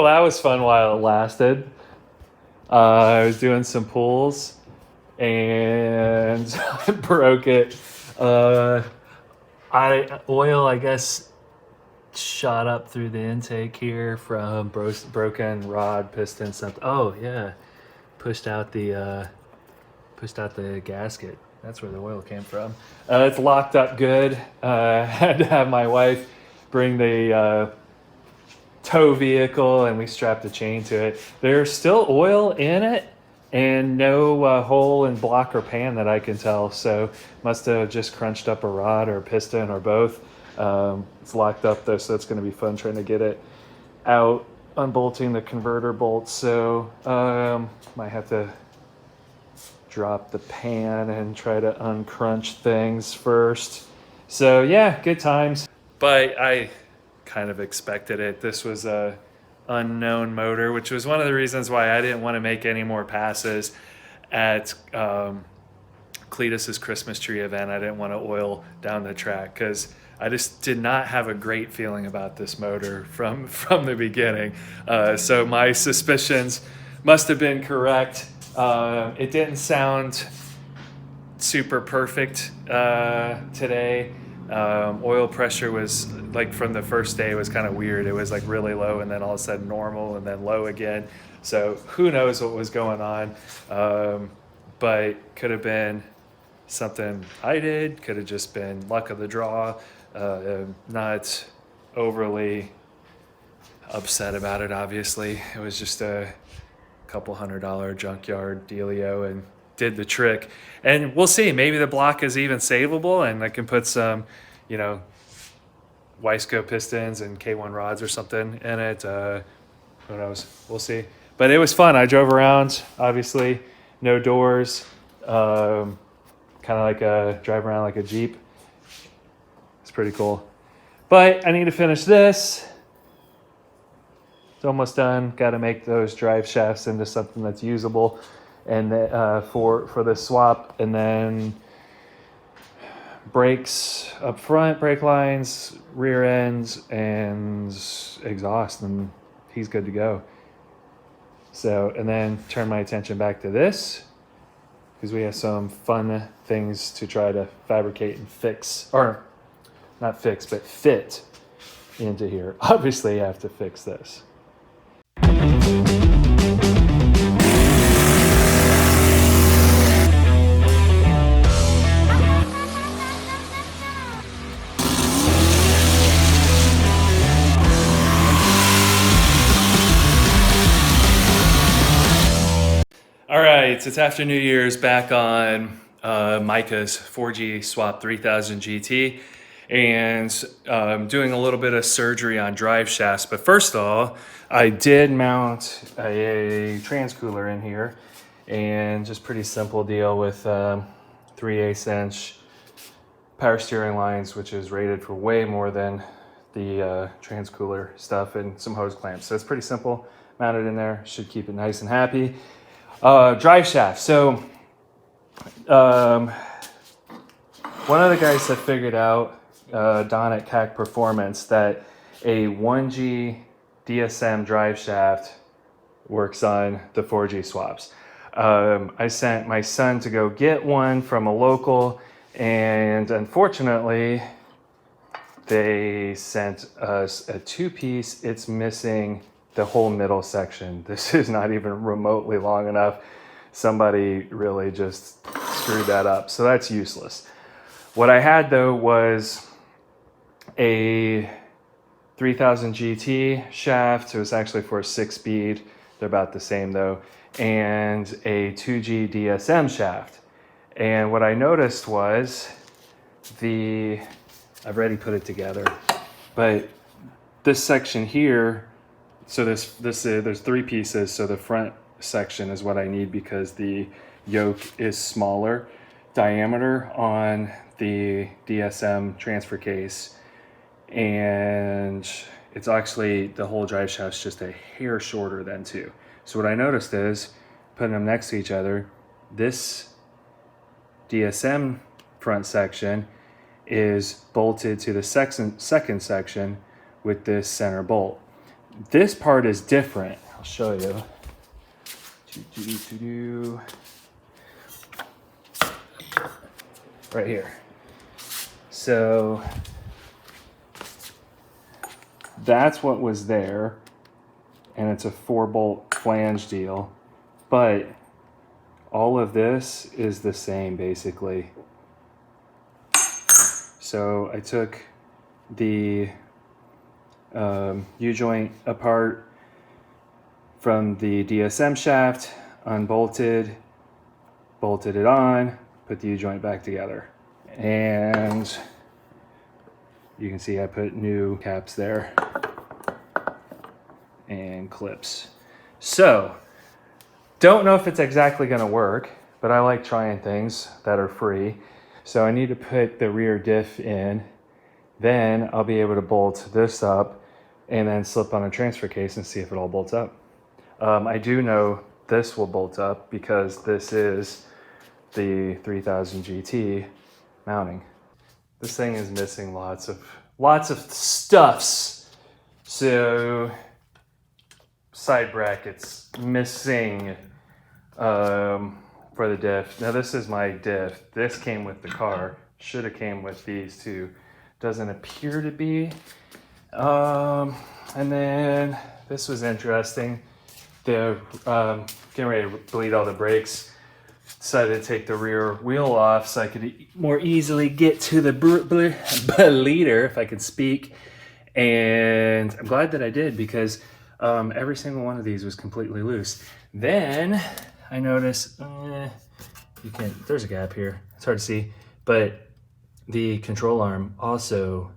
that was fun while it lasted. I was doing some pulls and I broke it. Oil, I guess, shot up through the intake here from broken rod, piston, something. Oh yeah, pushed out the gasket. That's where the oil came from. It's locked up good. Had to have my wife bring the tow vehicle and we strapped a chain to it. There's still oil in it and no hole in block or pan that I can tell. So must have just crunched up a rod or a piston or both. It's locked up though, so it's going to be fun trying to get it out, unbolting the converter bolts. So might have to drop the pan and try to uncrunch things first. So yeah, good times. But I kind of expected it. This was a unknown motor, which was one of the reasons why I didn't want to make any more passes at Cletus's Christmas tree event. I didn't want to oil down the track because I just did not have a great feeling about this motor from the beginning. So my suspicions must have been correct. It didn't sound super perfect today. Oil pressure was like from the first day was kind of weird. It was like really low and then all of a sudden normal and then low again. So who knows what was going on. But could have been something I did, could have just been luck of the draw. Not overly upset about it, obviously. It was just a couple $100 junkyard dealio and did the trick. And we'll see, maybe the block is even savable and I can put some, Wiseco pistons and K1 rods or something in it. Who knows? We'll see. But it was fun. I drove around, obviously, no doors, kind of like drive around like a Jeep. It's pretty cool. But I need to finish this. It's almost done. Got to make those drive shafts into something that's usable, and for the swap, and then brakes up front, brake lines, rear ends, and exhaust, and he's good to go. So, and then turn my attention back to this because we have some fun things to try to fabricate and fix, or not fix, but fit into here. Obviously, I have to fix this. All right, it's after New Year's, back on Micah's 4GSwap 3000 GT, and doing a little bit of surgery on drive shafts. But first of all, I did mount a transcooler in here, and just pretty simple deal with 3/8 inch power steering lines, which is rated for way more than the transcooler stuff, and some hose clamps. So it's pretty simple. Mounted in there, should keep it nice and happy. Drive shaft. So one of the guys that figured out, Don at CAC Performance, that a 1G DSM drive shaft works on the 4G swaps. I sent my son to go get one from a local, and unfortunately they sent us a 2-piece. It's missing the whole middle section. This is not even remotely long enough. Somebody really just screwed that up. So that's useless. What I had though was a 3000 GT shaft. It was actually for a 6-speed. They're about the same though. And a 2G DSM shaft. And what I noticed was I've already put it together, but this section here, so there's 3 pieces. So the front section is what I need because the yoke is smaller diameter on the DSM transfer case, and it's actually, the whole drive shaft's just a hair shorter than 2. So what I noticed is, putting them next to each other, this DSM front section is bolted to the second section with this center bolt. this part is different. I'll show you. Right here. So that's what was there, and it's a 4-bolt flange deal, but all of this is the same basically. So I took the U-joint apart from the DSM shaft, unbolted, bolted it on, put the U-joint back together. And you can see I put new caps there and clips. So, don't know if it's exactly gonna work, but I like trying things that are free. So I need to put the rear diff in, then I'll be able to bolt this up and then slip on a transfer case and see if it all bolts up. I do know this will bolt up because this is the 3000 GT mounting. This thing is missing lots of stuffs. So side brackets missing for the diff. Now this is my diff. This came with the car. Should have came with these two. Doesn't appear to be. And then this was interesting. The getting ready to bleed all the brakes. Decided to take the rear wheel off so I could more easily get to the bleeder, if I could speak. And I'm glad that I did because every single one of these was completely loose. Then I noticed, there's a gap here. It's hard to see, but the control arm also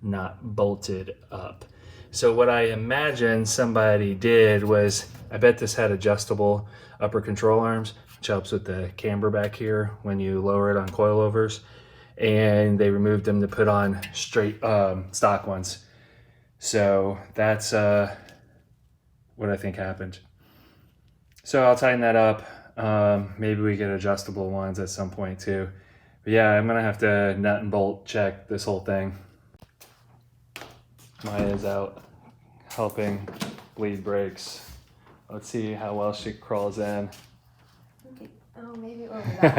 not bolted up. So what I imagine somebody did was, I bet this had adjustable upper control arms, which helps with the camber back here when you lower it on coilovers. And they removed them to put on straight stock ones. So that's what I think happened. So I'll tighten that up. Maybe we get adjustable ones at some point too. But yeah, I'm gonna have to nut and bolt check this whole thing. Maya's out helping bleed brakes. Let's see how well she crawls in. Okay. Oh, maybe over that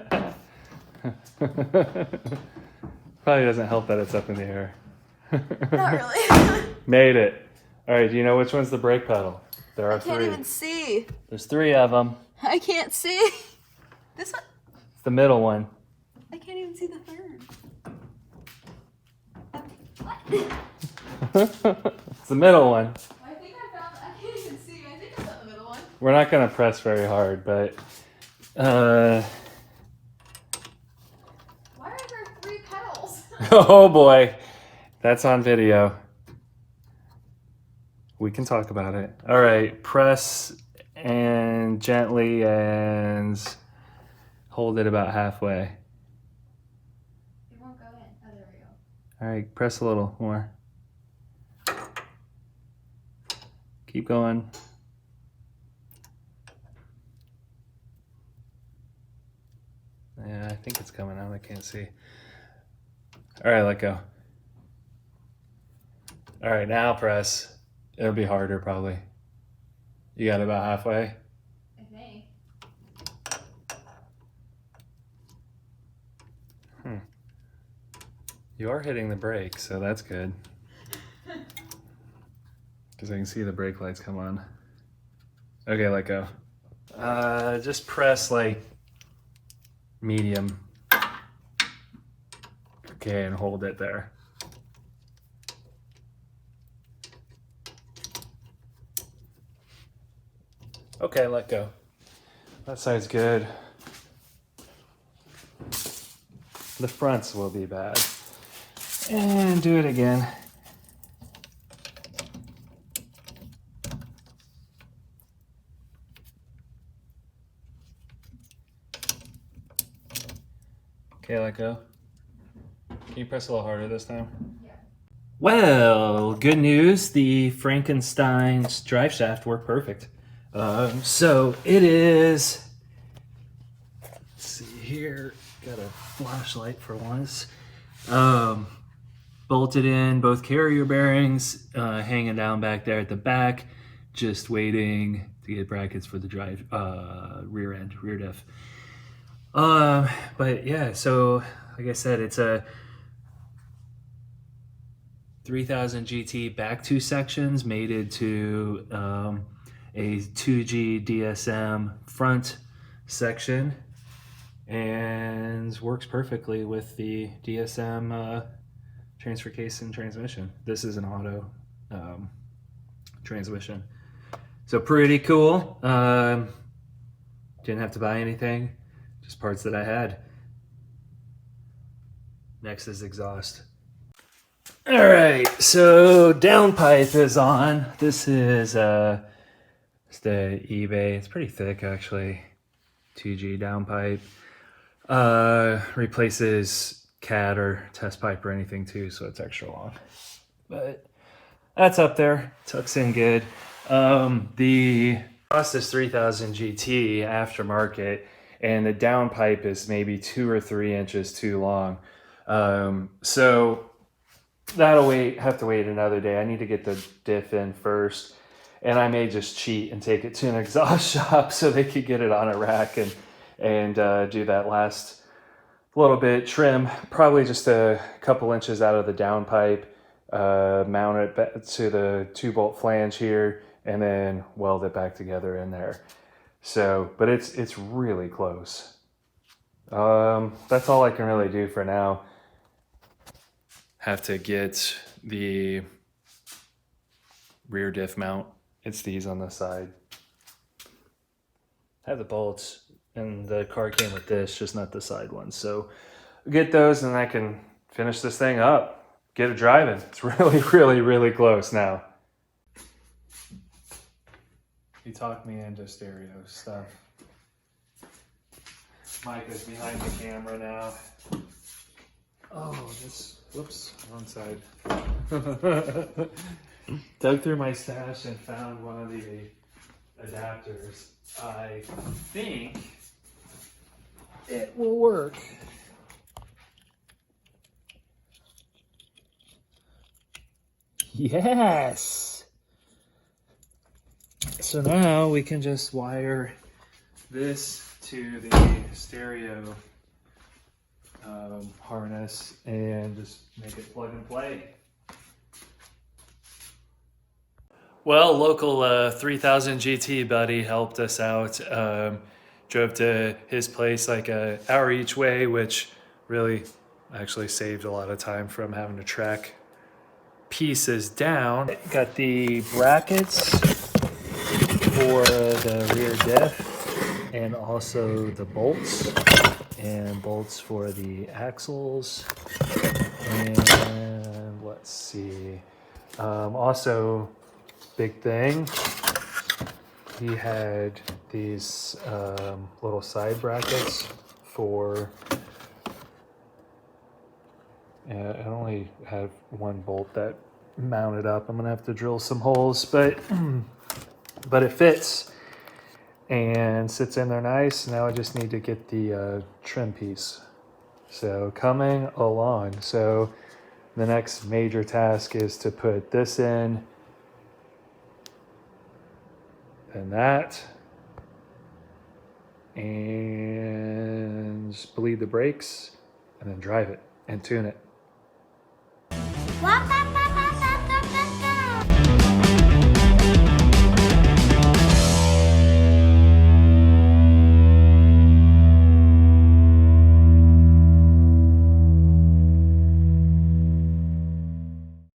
hard. Probably doesn't help that it's up in the air. Not really. Made it. All right, do you know which one's the brake pedal? There are 3. I can't even see. There's 3 of them. I can't see. This one? It's the middle one. I can't even see the third. What? It's the middle one. I think I can't even see. I think I found the middle one. We're not gonna press very hard, but Why are there 3 pedals? oh boy, that's on video. We can talk about it. All right, press and gently and hold it about halfway. It won't go in. Oh, there we go. All right, press a little more. Keep going. Yeah, I think it's coming out. I can't see. All right, let go. All right, now press. It'll be harder probably. You got it about halfway? I think. You are hitting the brake, so that's good. Because I can see the brake lights come on. Okay, let go. Just press like medium. Okay, and hold it there. Okay, let go. That side's good. The fronts will be bad. And do it again. Okay, let go. Can you press a little harder this time? Yeah. Well, good news. The Frankenstein's drive shaft worked perfect. So it is, let's see here, got a flashlight for once. bolted in, both carrier bearings hanging down back there at the back, just waiting to get brackets for the rear end, rear diff. But yeah, so like I said, it's a 3000 GT back two sections mated to a 2G DSM front section, and works perfectly with the DSM transfer case and transmission. This is an auto transmission. So pretty cool. Didn't have to buy anything, just parts that I had. Next is exhaust. All right, so downpipe is on. This is it's the eBay. It's pretty thick actually. 2G downpipe. Replaces CAD or test pipe or anything too, so it's extra long. But that's up there. Tucks in good. The cost is 3000 GT aftermarket, and the downpipe is maybe 2 or 3 inches too long. So that'll have to wait another day. I need to get the diff in first, and I may just cheat and take it to an exhaust shop so they could get it on a rack and do that last little bit, trim probably just a couple inches out of the downpipe, mount it back to the 2-bolt flange here, and then weld it back together in there. So, but it's really close. That's all I can really do for now. Have to get the rear diff mount. It's these on the side. Have the bolts, and the car came with this, just not the side ones. So get those, and I can finish this thing up, get it driving. It's really, really, really close now. You talked me into stereo stuff. Mike is behind the camera now. Oh, this, whoops, wrong side. Dug through my stash and found one of the adapters. I think it will work. Yes! So now we can just wire this to the stereo harness and just make it plug and play. Well, local 3000 GT buddy helped us out. Drove to his place like an hour each way, which really actually saved a lot of time from having to track pieces down. Got the brackets for the rear diff, and also the bolts, and bolts for the axles. And let's see, also big thing, he had these little side brackets for, I only have one bolt that mounted up. I'm gonna have to drill some holes, but it fits and sits in there nice. Now I just need to get the trim piece. So coming along. So the next major task is to put this in, and that, and bleed the brakes, and then drive it and tune it. Welcome